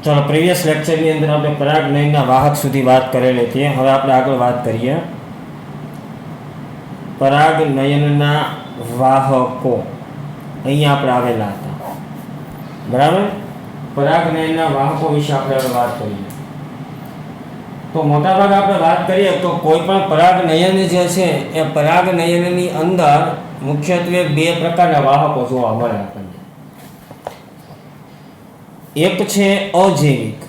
चलो previous lecture ની અંદર આપણે પરાગનયનના વાહક સુધી વાત કરેલી હતી। હવે આપણે આગળ વાત કરીએ પરાગનયનના વાહકો। અહીંયા આપણે આવેલા હતા, બરાબર। પરાગનયનના વાહકો વિશે આપણે હવે વાત કરીએ। તો મોટાભાગે આપણે વાત કરીએ તો કોઈ પણ પરાગનયન જે છે એ પરાગનયનની અંદર મુખ્યત્વે બે પ્રકારના વાહકો જોવા મળે આપણને। एक है अजैविक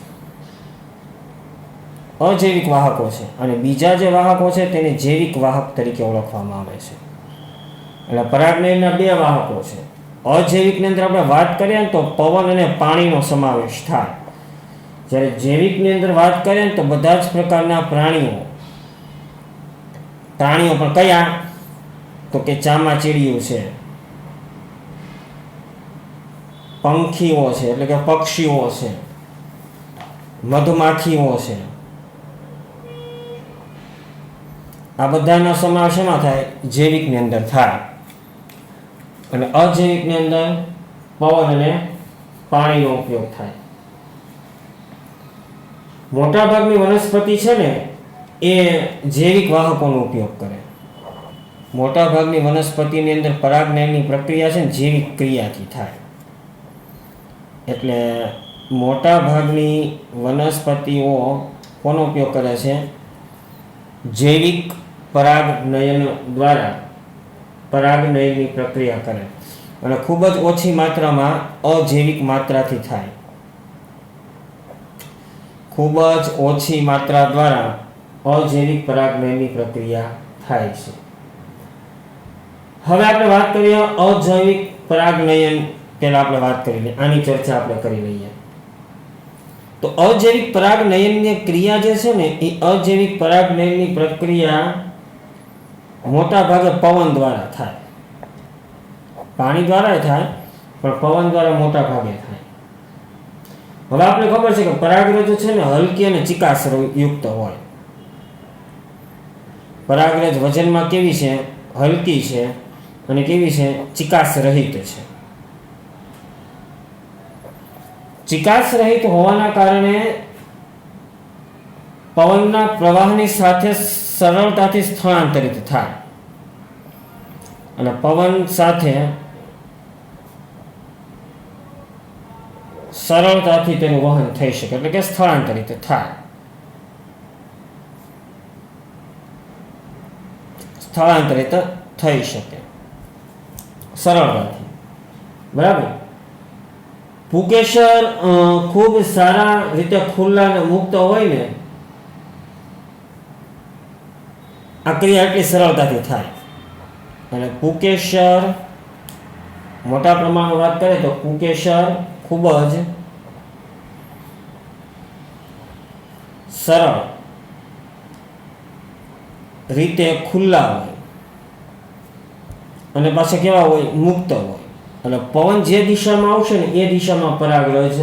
वाहकों से और बीजा जो वाहकों से तेने जैविक वाहक तरीके ओळखवामां आवे छे। एटले परागनयनना बे वाहकों से। अजैविक ने अंदर आपणे वात करीए तो पवन अने पाणीनो समावेश थाय, ज्यारे जैविक ने अंदर वात करीए तो बधा ज प्रकारना प्राणीओ पण कया तो के चामाचीडियुं छे, पंखीओ छे એટલે કે પક્ષીઓ છે, મધમાખીઓ છે, આ બધાનો સમાવેશ એમાં થાય જૈવિકની અંદર થાય અને અજૈવિકની અંદર પવન અને પાણીનો ઉપયોગ થાય। મોટાભાગની વનસ્પતિ છે ને એ જૈવિક વાહકોનો ઉપયોગ કરે। મોટાભાગની વનસ્પતિની અંદર પરાગનયનની પ્રક્રિયા છે ને જૈવિક ક્રિયાથી થાય। એટલે મોટા ભાગની વનસ્પતિઓ કોનો ઉપયોગ કરે છે? જૈવિક પરાગનયન દ્વારા પરાગનયનની પ્રક્રિયા કરે અને ખૂબ જ ઓછી માત્રામાં અજૈવિક માત્રાથી થાય। ખૂબ જ ઓછી માત્રા દ્વારા અજૈવિક પરાગનયનની પ્રક્રિયા થાય છે। હવે આપણે વાત કરીએ અજૈવિક પરાગનયન। पहला आपणे बात करी ली, आनी चर्चा आपणे करी लईए। तो अजैविक परागनयननी क्रिया जे छे ने ए अजैविक परागनयननी प्रक्रिया मोटा भागे पवन द्वारा थाय, पाणी द्वारा थाय पण पवन द्वारा मोटा भागे थाय। हवे आपणे खबर छे के परागरज छे ने हलकी अने चिकास युक्त होय। परागरज वजनमा केवी छे? हलकी छे अने केवी छे? चिकास रहित छे। चिकास रहित होवाना कारणे पवनना प्रवाहनी साथे सरलताथी स्थलांतरित थाय अने पवन साथे सरलताथी तेनुं वहन थई शके, एटले के स्थलांतरित थाय। स्थलांतरित थई शके सरलताथी, बराबर। पुकेशर खूब सारा रीते खुल्ला ने मुक्त होय ने आ क्रिया एटली सरलताथी थाय अने पुकेशर मोटा प्रमाणमां वात करे तो पुकेशर खूब ज सरल रीते खुल्ला होय अने पाछा केवा होय? मुक्त होय। અને પવન જે દિશામાં આવશે ને એ દિશામાં પરાગરજ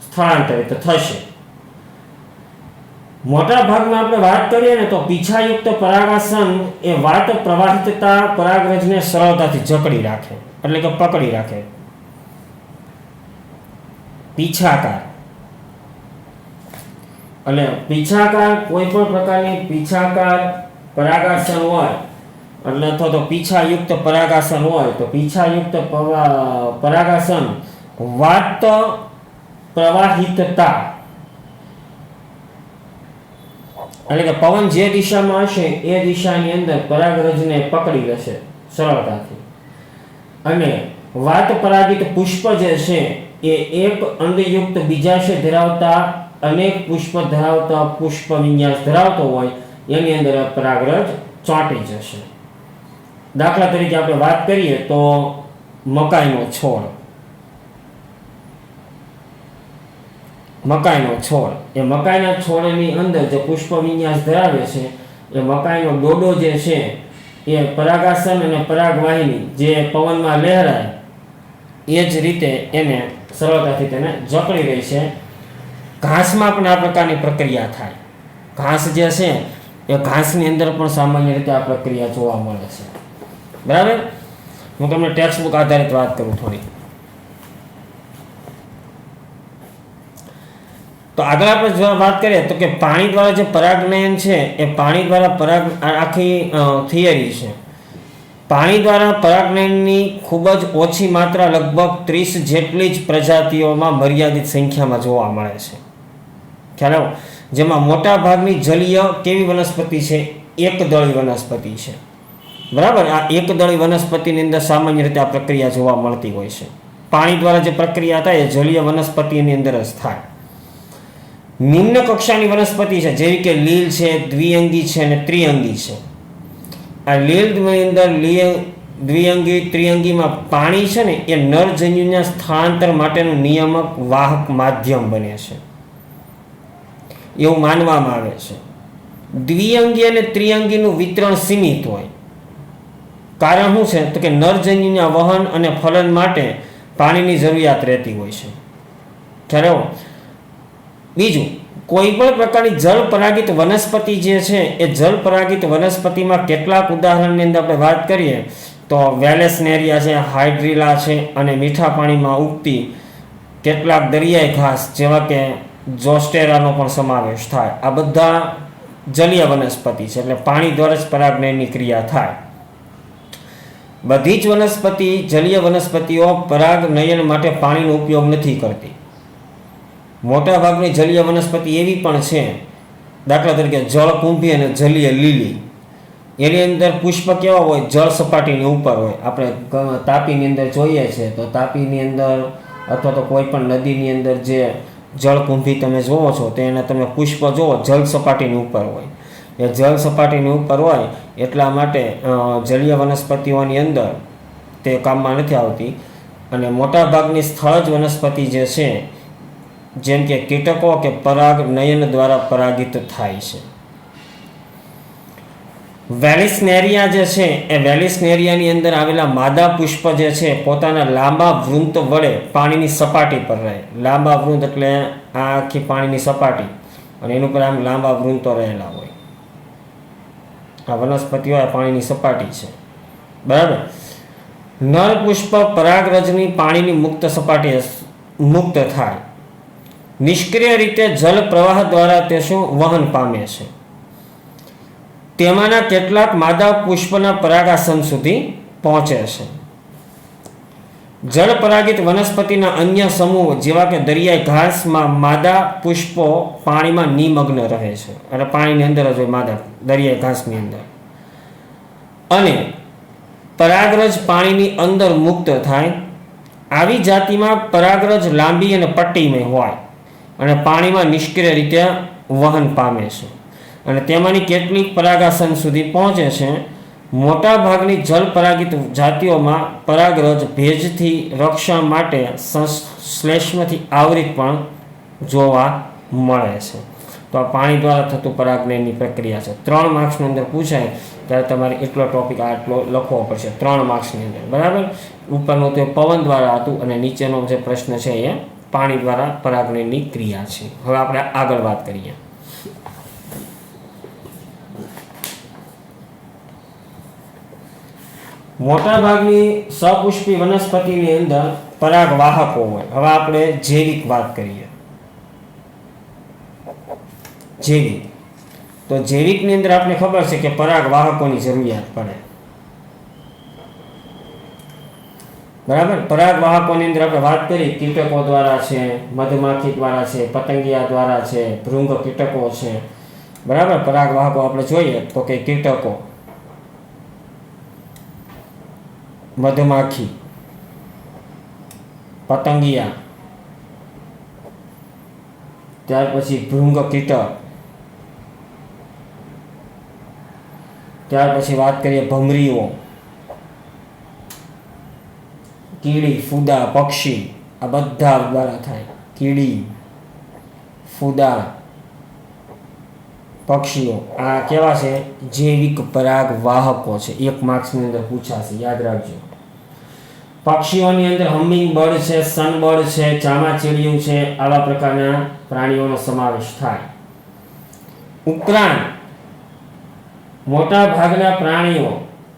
સ્થળાંતરિત થશે। મોટા ભાગમાં આપણે વાત કરીએ ને તો પીછાયુક્ત પરાગાસન એ વાત પ્રવાહિતતા પરાગરજને સરળતાથી જકડી રાખે, એટલે કે પકડી રાખે। પીછાકાર અને પીછાકાર કોઈ પણ પ્રકારની પીછાકાર પરાગાસન હોય એટલે અથવા તો પીછાયુક્ત પરાગાસન હોય તો પીછાયુક્ત પરાગાસન વાત પ્રવાહિતતા એટલે કે પવન જે દિશામાં હશે એ દિશાની અંદર પરાગરજને પકડી લેશે સરળતાથી અને વાત પરાગિત પુષ્પ જે છે એ એક અંડયુક્ત બીજાશય ધરાવતા અનેક પુષ્પ ધરાવતા પુષ્પ વિન્યાસ ધરાવતો હોય એની અંદર પરાગરજ ચોંટી જશે। दाखला तरीके आपणे बात करिए तो मकाईनो छोड़, मकाईनो छोड़ ए मकाईना छोड़नी अंदर जो पुष्प विन्यास धरावे छे ए मकाईनो डोडो जे छे ए परागासन अने परागवाहिनी जे पवनमा लहराय ए ज रीते एने सरलताथी तेने जकड़ी रही छे। घासमां पण आ प्रकारनी प्रक्रिया थाय। घास जे छे ए घासनी अंदर पण सामान्य रीते आ प्रक्रिया जोवा मळे छे, बराबर। हूँ तमने टेक्स्ट बुक आधारित बात करूँ थोड़ी। તો આગળ આપણે જો વાત કરીએ તો કે પાણી દ્વારા જે પરાગનયન છે એ પાણી દ્વારા પરાગ આખી થિયરી છે. પાણી દ્વારા પરાગનયનની ખૂબ જ ઓછી માત્રા લગભગ 30 જેટલી જ પ્રજાતિઓમાં મર્યાદિત સંખ્યામાં જોવા મળે છે. ખ્યાલ આવ્યો? જેમાં મોટા ભાગની જલીય કેવી વનસ્પતિ છે? એકદળી વનસ્પતિ છે. બરાબર. આ એકદળી વનસ્પતિની અંદર સામાન્ય રીતે આ પ્રક્રિયા જોવા મળતી હોય છે. પાણી દ્વારા જે પ્રક્રિયા થાય એ જલીય વનસ્પતિની અંદર જ થાય. નિમ્ન કક્ષાની વનસ્પતિ છે જેવી કે લીલ છે, દ્વિઅંગી છે અને ત્રિઅંગી છે. આ લીલની અંદર દ્વિઅંગી ત્રિઅંગીમાં પાણી છે ને એ નરજન્યુના સ્થળાંતર માટેનું નિયામક વાહક માધ્યમ બને છે એવું માનવામાં આવે છે. દ્વિઅંગી અને ત્રિઅંગીનું વિતરણ સીમિત હોય. કારણ શું છે તો કે નરજન્યુના વહન અને ફલન માટે પાણીની જરૂરિયાત રહેતી હોય છે. ખ્યાલ? બીજું, કોઈ પણ પ્રકારની જળ પરાગિત વનસ્પતિ જે છે એ જળ પરાગિત વનસ્પતિમાં કેટલાક ઉદાહરણની અંદર આપણે વાત કરીએ તો વેલેસનેરિયા છે, હાઇડ્રીલા છે અને મીઠા પાણીમાં ઉગતી કેટલાક દરિયાઈ ઘાસ જેવા કે જોસ્ટેરાનો પણ સમાવેશ થાય. આ બધા જલીય વનસ્પતિ છે એટલે પાણી દ્વારા જ પરાગનયનની ક્રિયા થાય. બધી જ વનસ્પતિ જલીય વનસ્પતિઓ પરાગનયન માટે પાણીનો ઉપયોગ નથી કરતી. મોટાભાગની જલીય વનસ્પતિ એવી પણ છે, દાખલા તરીકે જળકુંભી અને જલીય લીલી. એની અંદર પુષ્પ કેવા હોય? જળ સપાટીની ઉપર હોય. આપણે તાપીની અંદર જોઈએ છે તો તાપીની અંદર અથવા તો કોઈ પણ નદીની અંદર જે જળકુંભી તમે જોવો છો તો એના તમે પુષ્પ જોવો જળ સપાટીની ઉપર હોય. એ જળ સપાટીની ઉપર હોય એટલા માટે જલીય વનસ્પતિઓની અંદર તે કામમાં નથી આવતી. અને મોટાભાગની સ્થળજ વનસ્પતિ જે છે જેમ કે કીટકો કે પરાગનયન દ્વારા પરાગિત થાય છે. વેલિસનેરિયા જે છે એ વેલિસનેરિયાની અંદર આવેલા માદા પુષ્પ જે છે પોતાના લાંબા વૃંત વડે પાણીની સપાટી પર રહે. લાંબા વૃંત એટલે આ આખી પાણીની સપાટી અને એની ઉપર આમ લાંબા વૃંતો રહેલા હોય. આ વનસ્પતિ હોય પાણીની સપાટી છે. બરાબર. નર પુષ્પ પરાગરજની પાણીની મુક્ત સપાટી મુક્ત થાય. નિષ્ક્રિય રીતે જલ પ્રવાહ દ્વારા તે શું વહન પામે છે. તેમાંના કેટલાક માદા પુષ્પના પરાગાસન સુધી પહોંચે છે. જળ પરાગિત વનસ્પતિના અન્ય સમૂહ જેવા કે દરિયાઈ ઘાસમાં માદા પુષ્પો પાણીમાં નિમગ્ન રહે છે અને પાણીની અંદર જ હોય માદા દરિયાઈ ઘાસની અંદર. અને પરાગરજ પાણીની અંદર મુક્ત થાય. આવી જાતિમાં પરાગરજ લાંબી અને પટ્ટીમય હોય અને પાણીમાં નિષ્ક્રિય રીતે વહન પામે છે અને તેમાંની કેટલીક પરાગાસન સુધી પહોંચે છે. મોટા ભાગની જળ પરાગિત જાતિઓમાં પરાગરજ ભેજથી રક્ષણ માટે શ્લેષ્મથી આવરિત પણ જોવા મળે છે. તો આ પાણી દ્વારા થતું પરાગનયનની પ્રક્રિયા છે. 3 માર્ક્સની અંદર પૂછાય ત્યારે તમારે એટલો ટોપિક આટલો લખવો પડશે 3 માર્ક્સની અંદર. બરાબર. ઉપરનું તે પવન દ્વારા હતું અને નીચેનો જે પ્રશ્ન છે એ પાણી દ્વારા પરાગનયનની ક્રિયા છે. હવે આપણે આગળ વાત કરીએ. મોટાભાગની સપુષ્પી વનસ્પતિની અંદર પરાગવાહકો હોય. હવે આપણે જૈવિક વાત કરીએ. જૈવિક તો જૈવિકની અંદર આપણે ખબર છે કે પરાગવાહકોની જરૂરિયાત પડે. બરાબર. પરાગવાહકોની અંદર આપણે વાત કરી કીટકો દ્વારા છે, મધમાખી દ્વારા છે, પતંગિયા દ્વારા છે, ભૃંગ કીટકો છે. બરાબર. પરાગવાહકો આપણે જોઈએ તો કે કીટકો, મધમાખી, પતંગિયા, ત્યાર પછી ભૃંગ કીટક, ત્યાર પછી વાત કરીએ ભમરીઓ, કીડી, ફૂદા, પક્ષી, આ બધા દ્વારા થાય. કીડી, ફૂદા, પક્ષીઓ આ કેવા છે? જૈવિક પરાગવાહકો છે. 1 માર્ક્સની અંદર પૂછાશે, યાદ રાખજો. પક્ષીઓની અંદર હમિંગ બર્ડ છે, સનબર્ડ છે, ચામાચીડિયું છે, આવા પ્રકારના પ્રાણીઓનો સમાવેશ થાય. ઉપરાંત મોટા ભાગના પ્રાણીઓ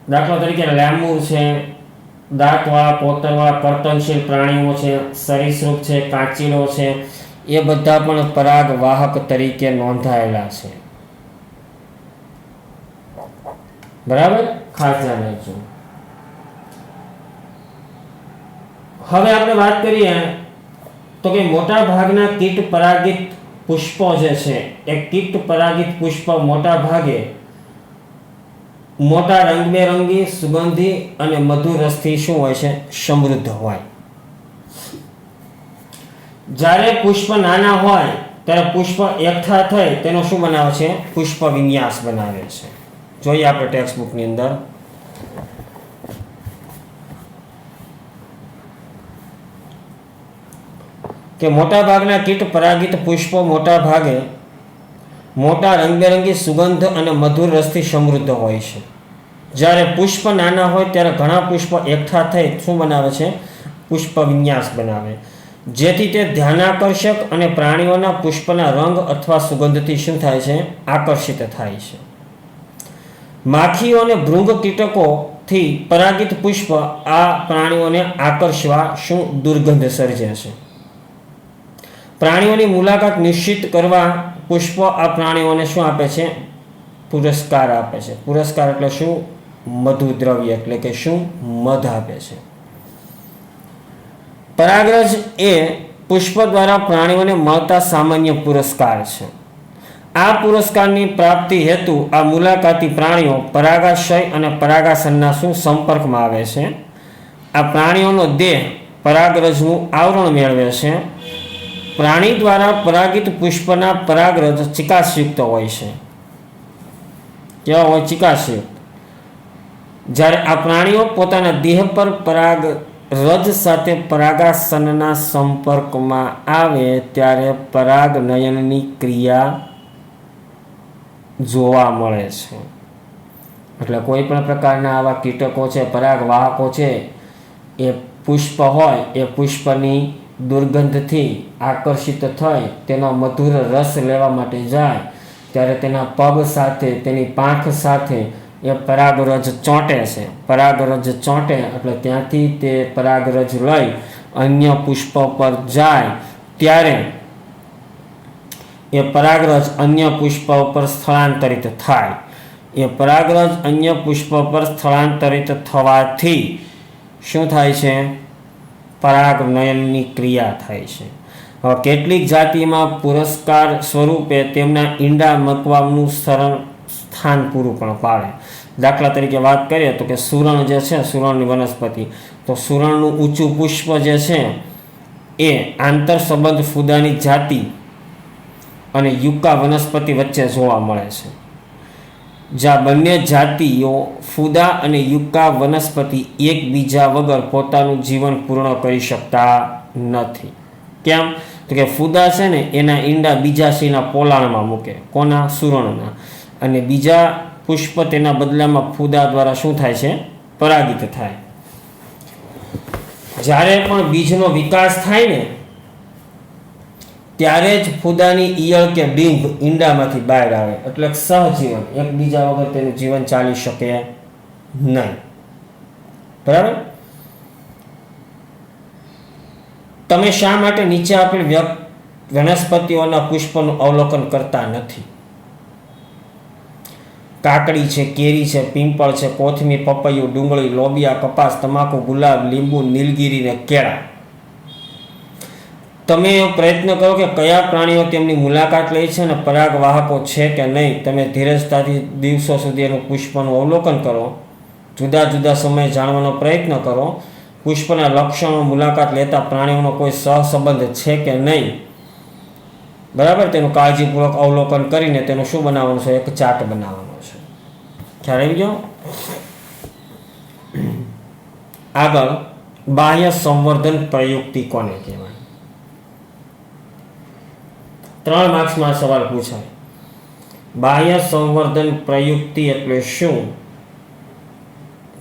દાખલા તરીકે લેમુર છે, દાંતવાળા, કોતરવાળા, કર્તનશીલ પ્રાણીઓ છે, સરીસૃપ છે, કાચીડો છે, એ બધા પણ પરાગવાહક તરીકે નોંધાયેલા છે. બરાબર, ખાસ ધ્યાન રાખજો. હવે આપણે વાત કરીએ તો કે મોટા ભાગના કીટ પરાગિત પુષ્પો જે છે એ કીટ પરાગિત પુષ્પ મોટા ભાગે મોટા રંગબેરંગી સુગંધી અને મધુર રસથી શું હોય છે? સમૃદ્ધ હોય. જ્યારે પુષ્પ નાના હોય ત્યારે પુષ્પ એકઠા થઈ તેનો શું બનાવે છે? પુષ્પ વિન્યાસ બનાવે છે. જોઈએ આપણે ટેક્સ્ટ બુકની અંદર. કે મોટા ભાગના કીટ પરાગિત પુષ્પો મોટા ભાગે મોટા રંગબેરંગી સુગંધ અને મધુર રસથી સમૃદ્ધ હોય છે. જ્યારે પુષ્પ નાના હોય ત્યારે ઘણા પુષ્પ એકઠા થઈ શું બનાવે છે? પુષ્પ વિન્યાસ બનાવે, જેથી તે ધ્યાનાકર્ષક અને પ્રાણીઓના પુષ્પના રંગ અથવા સુગંધથી શું થાય છે? આકર્ષિત થાય છે. માખીઓ અને ભૃંગ કીટકોથી પરાગિત પુષ્પ આ પ્રાણીઓને આકર્ષવા શું દુર્ગંધ સર્જે છે. પ્રાણીઓની મુલાકાત નિશ્ચિત કરવા પુષ્પો આ પ્રાણીઓને શું આપે છે? પુરસ્કાર આપે છે. પુરસ્કાર એટલે શું? મધુ દ્રવ્ય, એટલે કે શું? મધ આપે છે. પરાગરજ એ પુષ્પ દ્વારા પ્રાણીઓને મળતા સામાન્ય પુરસ્કાર છે. આ પુરસ્કારની પ્રાપ્તિ હેતુ આ મુલાકાતી પ્રાણીઓ પરાગાશય અને પરાગાસનના શું સંપર્કમાં આવે છે. આ પ્રાણીઓનો દેહ પરાગરજનું આવરણ મેળવે છે. પ્રાણી દ્વારા પરાગિત પુષ્પના પરાગરજ ચિકાસયુક્ત હોય છે. કેવા હોય? ચિકાસયુક્ત. જ્યારે આ પ્રાણીઓ પોતાના દેહ પર પરાગરજ સાથે પરાગાસનના સંપર્કમાં આવે ત્યારે પરાગનયનની ક્રિયા જોવા મળે છે. એટલે કોઈ પણ પ્રકારના આવા કીટકો છે, પરાગવાહકો છે, એ પુષ્પ હોય એ પુષ્પની દુર્ગંધથી આકર્ષિત થઈ તેનો મધુર રસ લેવા માટે જાય ત્યારે તેના પગ સાથે, તેની પાંખ સાથે એ પરાગરજ ચોંટે છે. પરાગરજ ચોંટે એટલે ત્યાંથી તે પરાગરજ લઈ અન્ય પુષ્પ પર જાય ત્યારે એ પરાગરજ અન્ય પુષ્પ પર સ્થળાંતરિત થાય. એ પરાગરજ અન્ય પુષ્પ પર સ્થળાંતરિત થવાથી શું થાય છે? પરાગનયનની ક્રિયા થાય છે. હવે કેટલીક જાતિમાં પુરસ્કાર સ્વરૂપે તેમના ઈંડા મૂકવાનું સરળ સ્થાન પૂરું પણ પાડે. દાખલા તરીકે વાત કરીએ તો કે સુરણ જે છે, સુરણની વનસ્પતિ, તો સુરણનું ઊંચું પુષ્પ જે છે એ આંતર સંબંધ ફૂદાની જાતિ અને યુક્કા વનસ્પતિ વચ્ચે જોવા મળે છે. જ્યાં બંને જાતિઓ ફૂદા અને યુક્કા વનસ્પતિ એકબીજા વગર પોતાનું જીવન પૂર્ણ કરી શકતા નથી. કેમ? તો કે ફૂદા છે ને એના ઈંડા બીજા સિંહના પોલાણમાં મૂકે. કોના? સુરણના. અને બીજા પુષ્પ તેના બદલામાં ફૂદા દ્વારા શું થાય છે? પરાગિત થાય. જ્યારે પણ બીજનો વિકાસ થાય ને ત્યારે જ ફૂદાની ઈયળ કે ડીંભ ઈંડામાંથી બહાર આવે. એટલે સહજીવન, એકબીજા વગર તેનું જીવન ચાલી શકે નહીં. બરાબર? તમે શા માટે નીચે આપેલ વનસ્પતિઓના પુષ્પનું અવલોકન કરતા નથી? કાકડી છે, કેરી છે, પીંપળ છે, કોથમીર, પપૈયું, ડુંગળી, લોબિયા, કપાસ, તમાકુ, ગુલાબ, લીંબુ, નીલગીરી ને કેળા. તમે પ્રયત્ન કરો કે કયા પ્રાણીઓ તેમની મુલાકાત લે છે અને પરાગવાહકો છે કે નહીં. તમે ધીરજતાથી દિવસો સુધી એનું પુષ્પનું અવલોકન કરો. જુદા જુદા સમયે જાણવાનો પ્રયત્ન કરો. પુષ્પના લક્ષણો, મુલાકાત લેતા પ્રાણીઓનો કોઈ સહસંબંધ છે કે નહીં. બરાબર? તેનું કાળજીપૂર્વક અવલોકન કરીને તેનું શું બનાવવાનું છે? એક ચાર્ટ બનાવવાનો છે. ખ્યાલ આવી ગયો? આગળ બાહ્ય સંવર્ધન પ્રયુક્તિ કોને કહેવાય? 3 માર્ક્સમાં સવાલ પૂછાય. બાહ્ય સંવર્ધન પ્રયુક્તિ એટલે શું?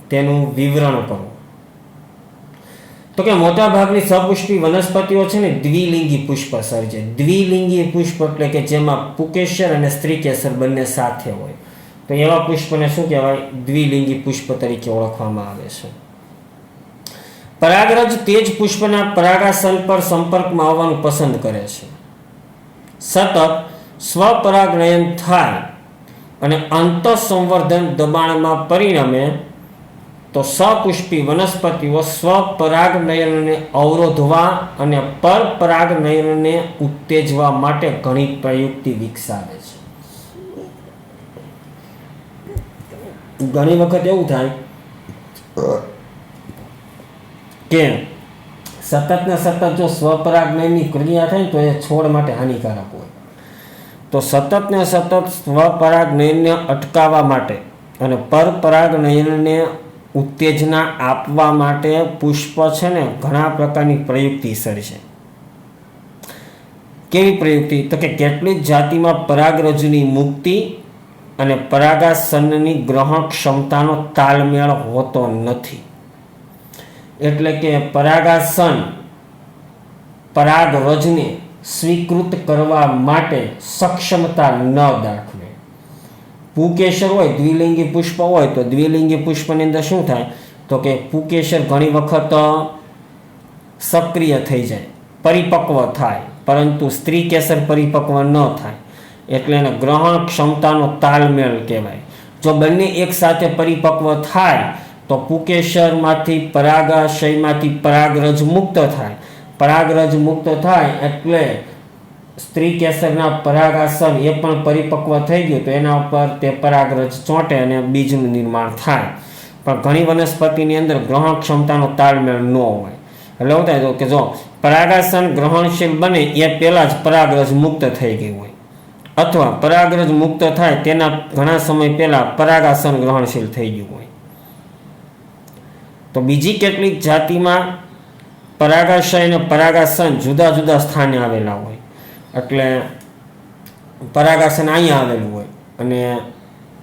તેનું વિવરણ કરો. તો કે મોટા ભાગની સપુષ્પી વનસ્પતિઓ છે ને દ્વિલિંગી પુષ્પ સર્જે. દ્વિલિંગી પુષ્પ એટલે કે જેમાં પુકેસર અને સ્ત્રીકેસર બંને સાથે હોય. તો એવા પુષ્પને શું કહેવાય? દ્વિલિંગી પુષ્પ તરીકે ઓળખવામાં આવે છે. પરાગરજ તે જ પુષ્પના પરાગાસન પર સંપર્કમાં આવવાનું પસંદ કરે છે. સતત સ્વપરાગનયન થાય અને અંતઃસંવર્ધન દબાણમાં પરિણમે તો સપુષ્પી વનસ્પતિઓ સ્વપરાગનયનને અવરોધવા અને પરપરાગનયનને ઉત્તેજવા માટે ઘણી પ્રયુક્તિ વિકસાવે છે. ઘણી વખત એવું થાય કે સતત ને સતત જો સ્વપરાગનયનની ક્રિયા થાય તો એ છોડ માટે હાનિકારક હોય. તો સતત ને સતત સ્વપરાગનયનને અટકાવવા માટે અને પરપરાગનયનને ઉત્તેજના આપવા માટે પુષ્પ છે ને ઘણા પ્રકારની પ્રયુક્તિ સર્જે. કેવી પ્રયુક્તિ? તો કે કેટલીક જાતિમાં પરાગરજની મુક્તિ અને પરાગાસનની ગ્રહણ ક્ષમતાનો તાલમેળ હોતો નથી. એટલે કે પરાગાસન પરાગરજને સ્વીકૃત કરવા માટે સક્ષમતા ન દાખવે. પુકેસર હોય, દ્વિલિંગી પુષ્પ હોય તો દ્વિલિંગી પુષ્પની અંદર શું થાય? તો કે પુકેસર ઘણી વખત સક્રિય થઈ જાય, પરિપક્વ થાય, પરંતુ સ્ત્રી કેસર પરિપક્વ ન થાય. એટલે એને ગ્રહણ ક્ષમતાનો તાલમેળ કહેવાય. જો બંને એક સાથે પરિપક્વ થાય તો પુકેસરમાંથી પરાગાશયમાંથી પરાગરજ મુક્ત થાય. પરાગરજ મુક્ત થાય એટલે સ્ત્રી કેસરના પરાગાસન એ પણ પરિપક્વ થઈ ગયું તો એના ઉપર તે પરાગરજ ચોંટે અને બીજનું નિર્માણ થાય. પણ ઘણી વનસ્પતિની અંદર ગ્રહણ ક્ષમતાનો તાલમેળ ન હોય. એટલે એવું થાય કે જો પરાગાસન ગ્રહણશીલ બને એ પહેલાં જ પરાગરજ મુક્ત થઈ ગઈ હોય, અથવા પરાગરજ મુક્ત થાય તેના ઘણા સમય પહેલાં પરાગાસન ગ્રહણશીલ થઈ ગયું હોય. તો બીજી કેટલીક જાતિમાં પરાગાશય અને પરાગાસન જુદા જુદા સ્થાને આવેલા હોય. એટલે પરાગાસન અહીંયા આવેલું હોય અને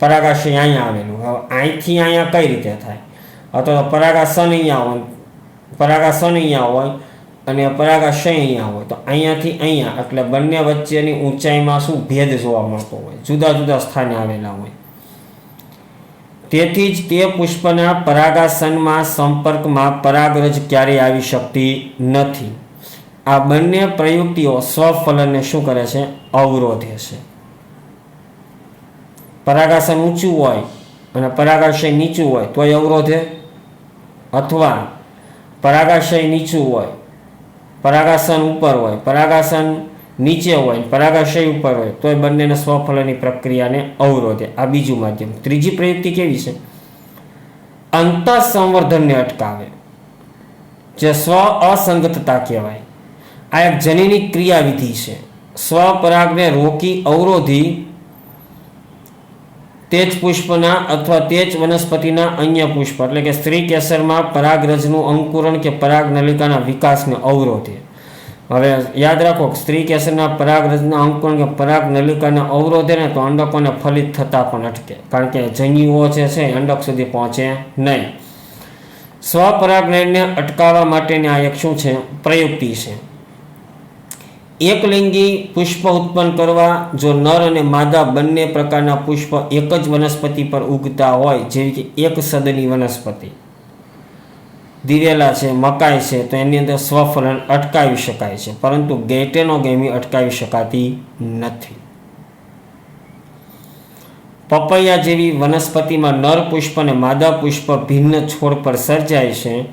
પરાગાશય અહીંયા આવેલું. હવે અહીંથી અહીંયા કઈ રીતે થાય? અથવા તો પરાગાસન અહીંયા હોય, પરાગાસન અહીંયા હોય અને પરાગાશય અહીંયા હોય. તો અહીંયાથી અહીંયા એટલે બંને વચ્ચેની ઊંચાઈમાં શું ભેદ જોવા મળતો હોય, જુદા જુદા સ્થાને આવેલા હોય. તેથી જ તે પુષ્પના પરાગાસનમાં સંપર્કમાં પરાગરજ ક્યારેય આવી શકતી નથી. આ બંને પ્રયુક્તિઓ સ્વફલનને શું કરે છે? અવરોધે છે. પરાગાસન ઊંચું હોય અને પરાગાશય નીચું હોય તોય અવરોધે, અથવા પરાગાશય નીચું હોય, પરાગાસન ઉપર હોય, પરાગાસન નીચે હોય, પરાગાશય ઉપર હોય તોય બંનેને સ્વફલનની પ્રક્રિયાને અવરોધે. આ બીજું માધ્યમ. ત્રીજી પ્રયુક્તિ કેવી છે? અંતઃસંવર્ધનને અટકાવે, જે સ્વ અસંગતતા કહેવાય. આ એક જનીની ક્રિયાવિધિ છે. સ્વપરાગને રોકી અવરોધી તે જ પુષ્પના અથવા તે જ વનસ્પતિના અન્ય પુષ્પ એટલે કે સ્ત્રી કેસરમાં પરાગરજનું અંકુરણ કે પરાગનલિકાના વિકાસને અવરોધે. હવે યાદ રાખો, સ્ત્રી કેસરના પરાગરજના અંકુરણ કે પરાગનલિકાને અવરોધે ને તો અંડકોને ફલિત થતા પણ અટકે, કારણ કે જન્યુઓ જે છે અંડક સુધી પહોંચે નહીં. સ્વપરાગનયનને અટકાવવા માટેની આ એક શું છે? પ્રયુક્તિ છે. એકલિંગી પુષ્પ ઉત્પન્ન કરવા જો નર અને માદા બંને પ્રકારના પુષ્પ એક જ વનસ્પતિ પર ઉગતા હોય, જેવી કે એક સદની વનસ્પતિ દિવેલા છે, મકાઈ છે, તો એની અંદર સ્વફલન અટકાવી શકાય છે, પરંતુ ગેટેનોગેમી અટકાવી શકાતી નથી. પપૈયા જેવી વનસ્પતિમાં નર પુષ્પ અને માદા પુષ્પ ભિન્ન છોડ પર સર્જાય છે,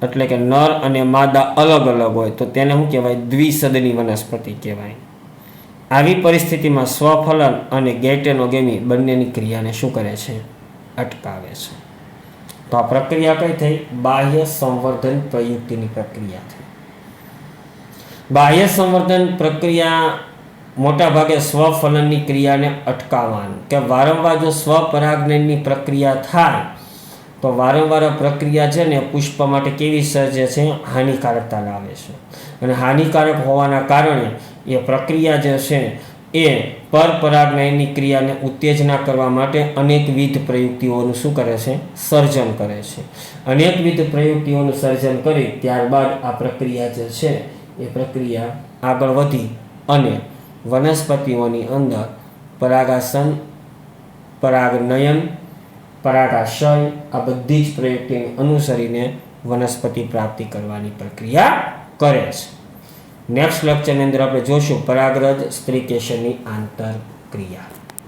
એટલે કે નર અને માદા અલગ અલગ હોય તો તેને શું કહેવાય? દ્વિસદની વનસ્પતિ કહેવાય. આવી પરિસ્થિતિમાં સ્વફલન અને ગેટેનોગેમી બંનેની ક્રિયાને શું કરે છે? અટકાવે છે. તો આ પ્રક્રિયા કઈ થઈ? બાહ્ય સંવર્ધન પ્રયુક્તિની પ્રક્રિયા થઈ. બાહ્ય સંવર્ધન પ્રક્રિયા મોટા ભાગે સ્વફલનની ક્રિયાને અટકાવવાનું, કે વારંવાર જો સ્વપરાગનયનની પ્રક્રિયા થાય તો વારંવાર પ્રક્રિયા છે ને પુષ્પ માટે કેવી સર્જે છે? હાનિકારકતા લાવે છે. અને હાનિકારક હોવાના કારણે એ પ્રક્રિયા જે છે એ પરપરાગનયનની ક્રિયાને ઉત્તેજના કરવા માટે અનેકવિધ પ્રયુક્તિઓનું શું કરે છે? સર્જન કરે છે. અનેકવિધ પ્રયુક્તિઓનું સર્જન કરી ત્યારબાદ આ પ્રક્રિયા જે છે એ પ્રક્રિયા આગળ વધી અને વનસ્પતિઓની અંદર પરાગાસન, પરાગનયન, પરાગાશય આ બધી જ પ્રયુક્તિને અનુસરીને વનસ્પતિ પ્રાપ્તિ કરવાની પ્રક્રિયા કરે છે. નેક્સ્ટ લેક્ચરની અંદર આપણે જોશું પરાગરજ સ્ત્રીકેશરની આંતરક્રિયા.